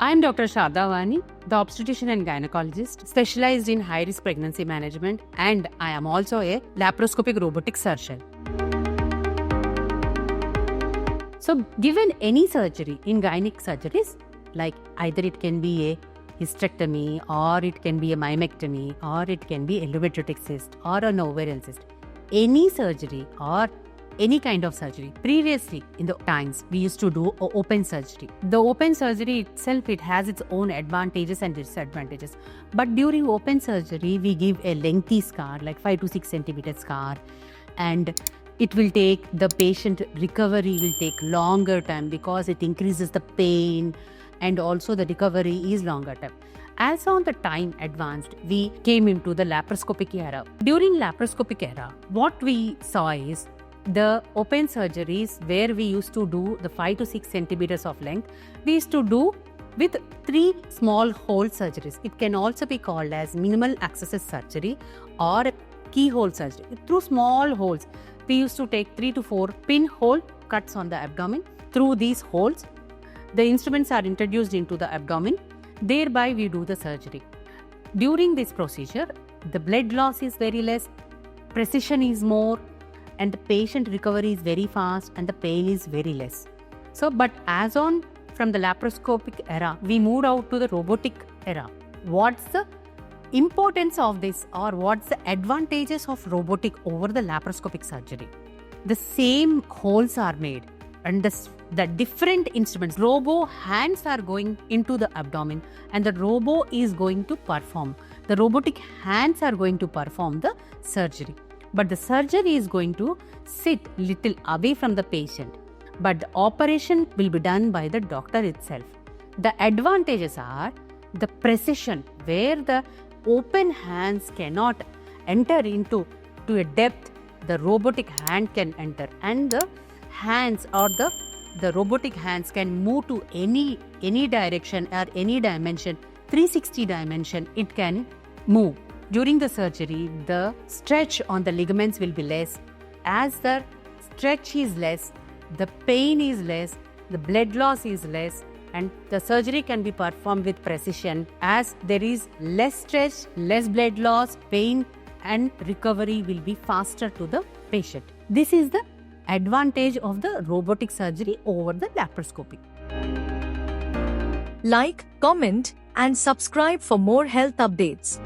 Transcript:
I'm Dr. Shada Vani, the obstetrician and gynecologist specialized in high-risk pregnancy management, and I am also a laparoscopic robotic surgeon. So, given any surgery in gynec surgeries, like either it can be a hysterectomy, or it can be a myomectomy, or it can be a endometriotic cyst or an ovarian cyst, any surgery or any kind of surgery. Previously, in the times, we used to do open surgery. The open surgery itself, it has its own advantages and disadvantages. But during open surgery, we give a lengthy scar, like 5 to 6 centimeter scar, and it will take, the patient recovery will take longer time because it increases the pain, and also the recovery is longer time. As on the time advanced, we came into the laparoscopic era. During laparoscopic era, what we saw is the open surgeries where we used to do the 5 to 6 centimeters of length, we used to do with 3 small hole surgeries. It can also be called as minimal access surgery or keyhole surgery. Through small holes, we used to take 3 to 4 pinhole cuts on the abdomen. Through these holes, the instruments are introduced into the abdomen. Thereby, we do the surgery. During this procedure, the blood loss is very less, precision is more, and the patient recovery is very fast and the pain is very less. So, but as on from the laparoscopic era, we moved out to the robotic era. What's the importance of this, or what's the advantages of robotic over the laparoscopic surgery? The same holes are made, and the different instruments, robo hands are going into the abdomen, and the robo is going to perform. The robotic hands are going to perform the surgery. But the surgery is going to sit little away from the patient. But the operation will be done by the doctor itself. The advantages are the precision, where the open hands cannot enter into to a depth the robotic hand can enter, and the hands or the robotic hands can move to any direction or any dimension, 360 dimension it can move. During the surgery, the stretch on the ligaments will be less. As the stretch is less, the pain is less, the blood loss is less, and the surgery can be performed with precision, as there is less stretch, less blood loss, pain, and recovery will be faster to the patient. This is the advantage of the robotic surgery over the laparoscopic. Like, comment, and subscribe for more health updates.